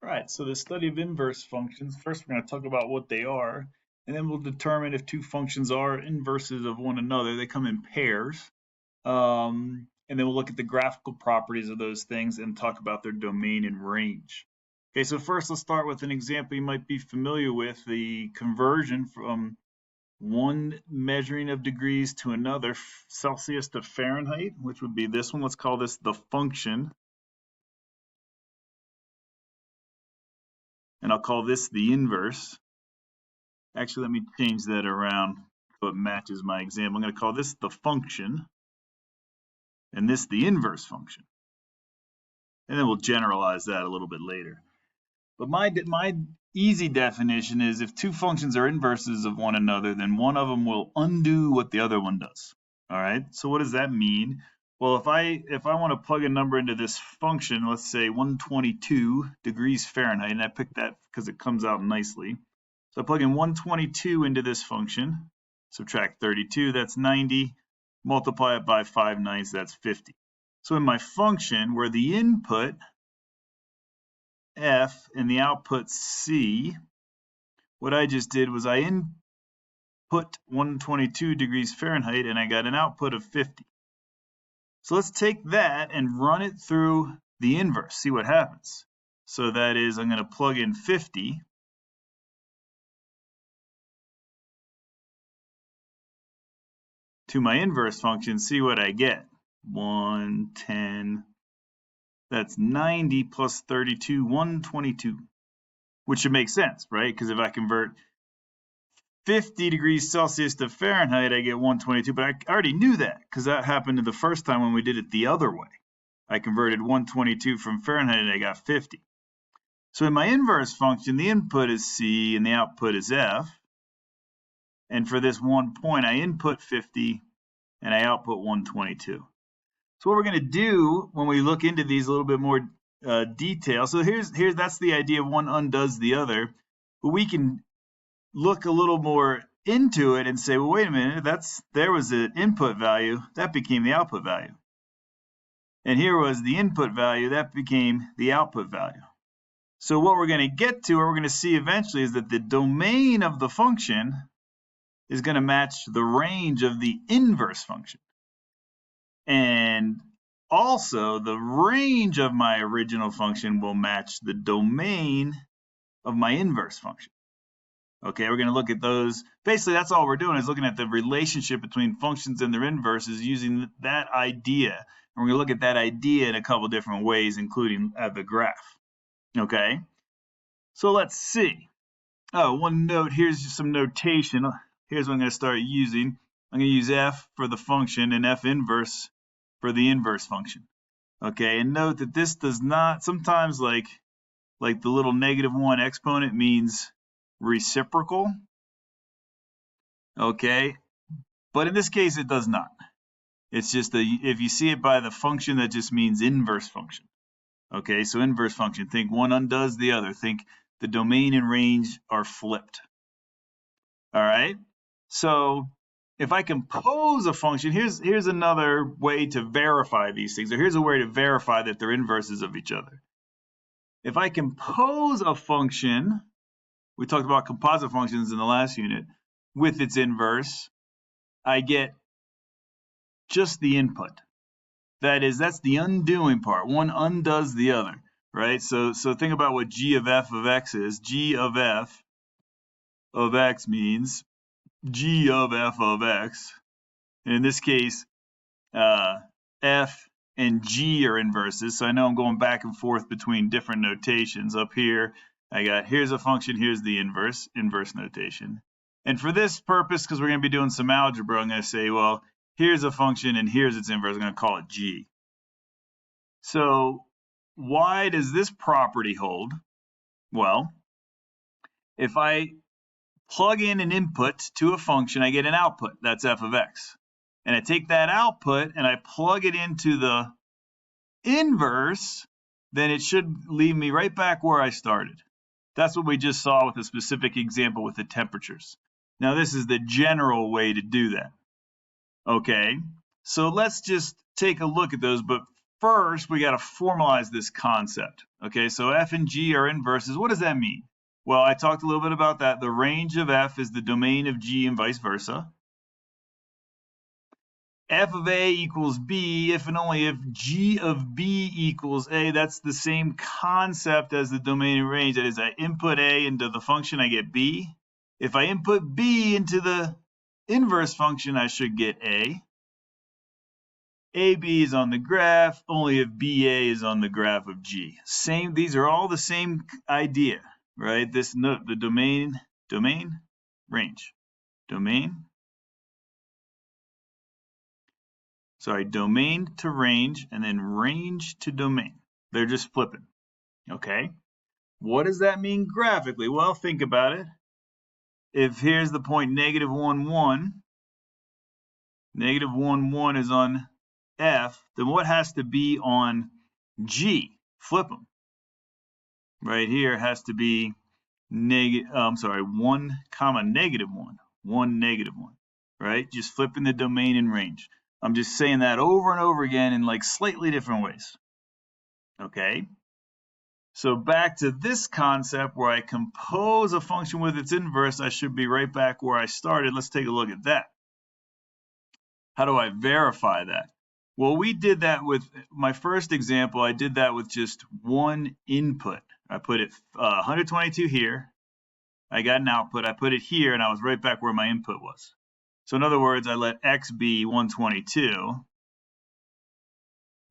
All right, so the study of inverse functions, first we're going to talk about what they are, and then we'll determine if two functions are inverses of one another. They come in pairs. And then we'll look at the graphical properties of those things and talk about their domain and range. Okay, so first let's start with an example you might be familiar with, the conversion from one measuring of degrees to another, Celsius to Fahrenheit, which would be this one. Let's call this the function. And I'll call this the inverse. Actually, let me change that around so it matches my example. I'm going to call this the function, and this the inverse function. And then we'll generalize that a little bit later. But my easy definition is if two functions are inverses of one another, then one of them will undo what the other one does. All right, so what does that mean? Well, if I want to plug a number into this function, let's say 122 degrees Fahrenheit, and I picked that because it comes out nicely. So I plug in 122 into this function, subtract 32, that's 90, multiply it by 5/9, that's 50. So in my function, where the input F and the output C, what I just did was I input 122 degrees Fahrenheit and I got an output of 50. So let's take that and run it through the inverse, see what happens. So that is, I'm going to plug in 50 to my inverse function, see what I get. 110, that's 90 plus 32, 122, which should make sense, right? Because if I convert 50 degrees Celsius to Fahrenheit, I get 122, but I already knew that because that happened the first time when we did it the other way. I converted 122 from Fahrenheit and I got 50. So in my inverse function, the input is C and the output is F. And for this one point, I input 50 and I output 122. So what we're going to do when we look into these a little bit more detail, so here's that's the idea of one undoes the other, but we can look a little more into it and say, well, wait a minute, there was an input value, that became the output value. And here was the input value, that became the output value. So what we're going to get to, or we're going to see eventually, is that the domain of the function is going to match the range of the inverse function. And also, the range of my original function will match the domain of my inverse function. Okay, we're going to look at those. Basically, that's all we're doing is looking at the relationship between functions and their inverses using that idea. And we're going to look at that idea in a couple different ways, including the graph. Okay, so let's see. Oh, one note, here's just some notation. Here's what I'm going to start using. I'm going to use F for the function and F inverse for the inverse function. Okay, and note that this does not, sometimes like the little -1 exponent means reciprocal. Okay, but in this case it does not. It's just if you see it by the function, that just means inverse function. Okay, so inverse function, think one undoes the other. Think the domain and range are flipped. All right, so if I compose a function, here's another way to verify these things, or here's a way to verify that they're inverses of each other. If I compose a function, we talked about composite functions in the last unit, with its inverse, I get just the input. That is, that's the undoing part. One undoes the other, right? So think about what g of f of x is. G of f of x means g of f of x. And in this case, f and g are inverses. So I know I'm going back and forth between different notations. Up here, I got here's a function, here's the inverse notation. And for this purpose, because we're going to be doing some algebra, I'm going to say, well, here's a function and here's its inverse. I'm going to call it g. So why does this property hold? Well, if I plug in an input to a function, I get an output. That's f of x. And I take that output and I plug it into the inverse, then it should leave me right back where I started. That's what we just saw with a specific example with the temperatures. Now, this is the general way to do that. Okay, so let's just take a look at those. But first, we got to formalize this concept. Okay, so f and g are inverses. What does that mean? Well, I talked a little bit about that. The range of f is the domain of g and vice versa. F of a equals b if and only if g of b equals a. That's the same concept as the domain and range. That is, I input a into the function, I get b. If I input b into the inverse function, I should get a. AB is on the graph only if BA is on the graph of G. Same, these are all the same idea, right? This note, the domain, range, domain. Sorry, domain to range and then range to domain. They're just flipping, okay? What does that mean graphically? Well, think about it. If here's the point negative 1, 1, negative 1, 1 is on F, then what has to be on G? Flip them. Right here has to be 1 comma negative 1, 1 negative 1, right? Just flipping the domain and range. I'm just saying that over and over again in like slightly different ways. Okay? So back to this concept where I compose a function with its inverse, I should be right back where I started. Let's take a look at that. How do I verify that? Well, we did that with my first example. I did that with just one input. I put it 122 here. I got an output. I put it here, and I was right back where my input was. So in other words, I let x be 122,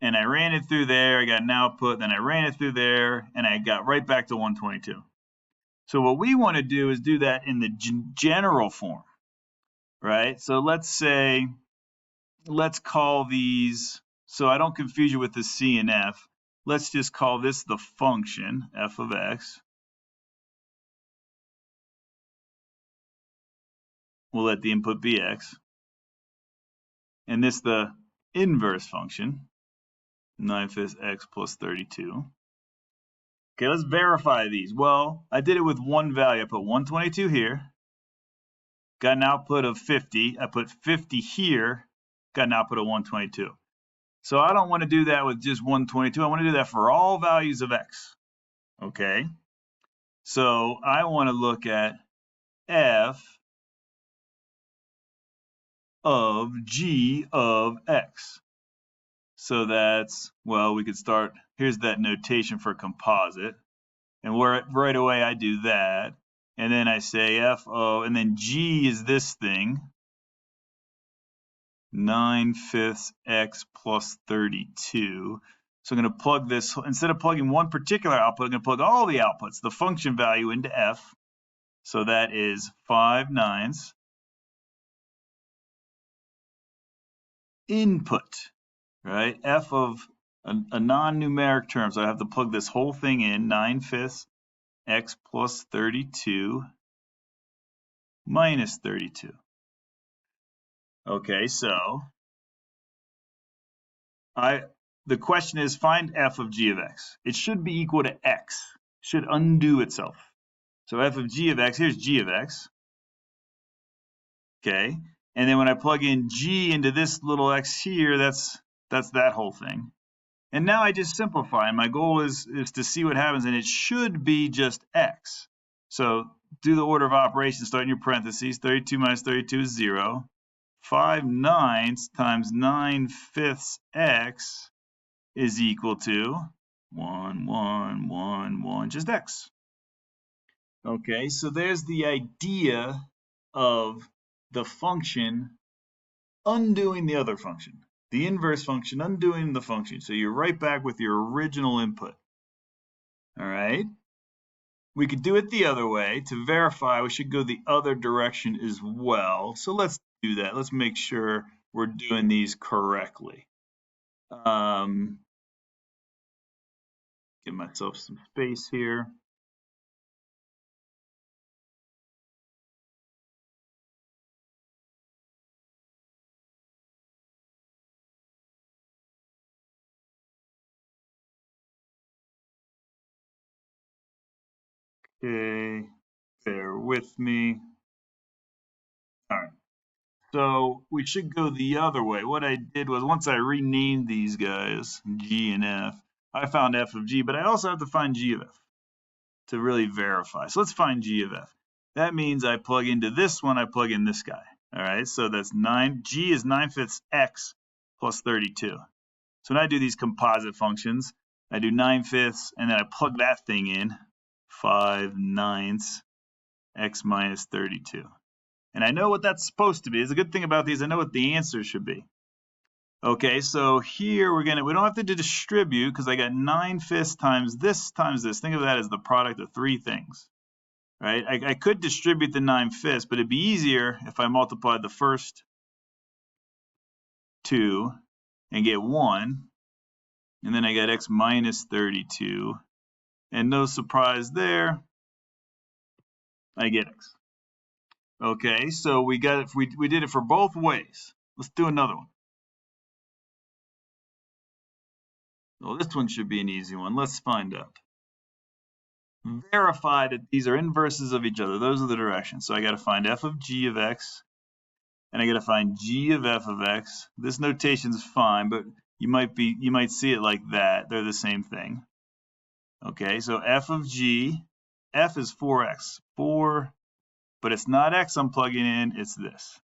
and I ran it through there. I got an output. Then I ran it through there, and I got right back to 122. So what we want to do is do that in the general form, right? So let's say, let's call these, so I don't confuse you with the C and F. Let's just call this the function, f of x. We'll let the input be x. And this the inverse function, 9/5 x plus 32. Okay, let's verify these. Well, I did it with one value. I put 122 here, got an output of 50. I put 50 here, got an output of 122. So I don't want to do that with just 122. I want to do that for all values of x. Okay, so I want to look at f of g of x. So that's, well, we could start, here's that notation for composite. And right away I do that. And then I say f of, and then g is this thing, 9/5 x plus 32. So I'm going to plug this, instead of plugging one particular output, I'm going to plug all the outputs, the function value into f. So that is 5/9 input, right? F of a non-numeric term. So I have to plug this whole thing in, 9/5 x plus 32 minus 32. Okay, so the question is find f of g of x. It should be equal to x. It should undo itself. So f of g of x, here's g of x. Okay, and then when I plug in g into this little x here, that's that whole thing. And now I just simplify. And my goal is to see what happens, and it should be just x. So do the order of operations, start in your parentheses. 32 minus 32 is 0. 5/9 times 9/5 x is equal to 1, 1, 1, 1, just x. Okay, so there's the idea of the function undoing the other function. The inverse function undoing the function. So you're right back with your original input. All right. We could do it the other way. To verify, we should go the other direction as well. So let's do that. Let's make sure we're doing these correctly. Give myself some space here. Okay, bear with me. All right. So we should go the other way. What I did was once I renamed these guys, G and F, I found f of g, but I also have to find g of f to really verify. So let's find g of f. That means I plug into this one, I plug in this guy. All right, so that's 9, g is 9/5 x plus 32. So when I do these composite functions, I do 9/5, and then I plug that thing in, 5/9 x minus 32. And I know what that's supposed to be. The good thing about these, I know what the answer should be. Okay, so here we don't have to distribute because I got 9/5 times this times this. Think of that as the product of three things, right? I could distribute the 9/5, but it'd be easier if I multiplied the first two and get 1, and then I got x minus 32, and no surprise there, I get x. Okay, so we got it. We did it for both ways. Let's do another one. Well, this one should be an easy one. Let's find out. Verify that these are inverses of each other. Those are the directions. So I got to find f of g of x, and I got to find g of f of x. This notation's fine, but you might see it like that. They're the same thing. Okay, so f of g, f is 4x, 4, but it's not x I'm plugging in, it's this.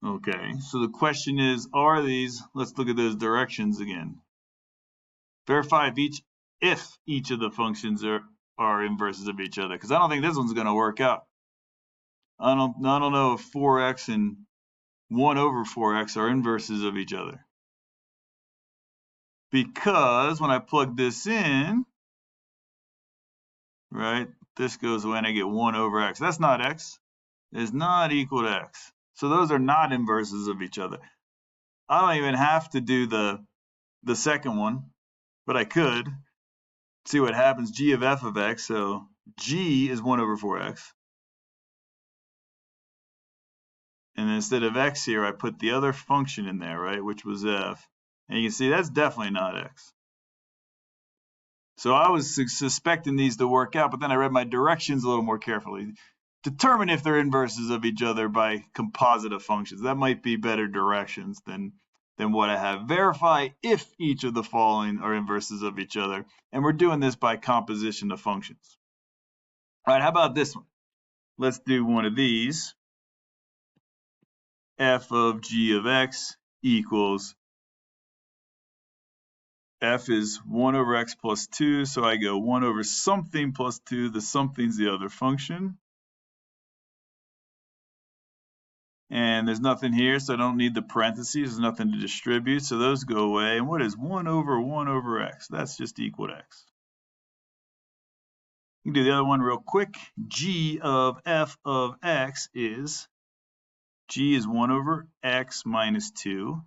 Okay, so the question is, are these, let's look at those directions again. Verify if each of the functions are inverses of each other, because I don't think this one's going to work out. I don't know if 4x and 1 over 4x are inverses of each other. Because when I plug this in, right, this goes away and I get 1 over x. That's not x. It's not equal to x. So those are not inverses of each other. I don't even have to do the second one, but I could. See what happens, g of f of x. So g is 1 over 4x. And then instead of x here, I put the other function in there, right, which was f. And you can see that's definitely not x. So I was suspecting these to work out, but then I read my directions a little more carefully. Determine if they're inverses of each other by composite of functions. That might be better directions than what I have. Verify if each of the following are inverses of each other. And we're doing this by composition of functions. All right, how about this one? Let's do one of these. F of g of x equals f is 1 over x plus 2, so I go 1 over something plus 2. The something's the other function. And there's nothing here, so I don't need the parentheses. There's nothing to distribute, so those go away. And what is 1 over x? That's just equal to x. You can do the other one real quick. G of f of x is, g is 1 over x minus 2.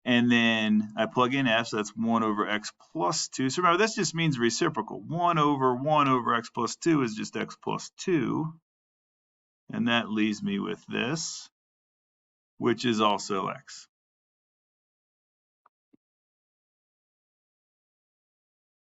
And then I plug in f, so that's 1 over x plus 2. So remember, this just means reciprocal. 1 over x plus 2 is just x plus 2. And that leaves me with this, which is also x.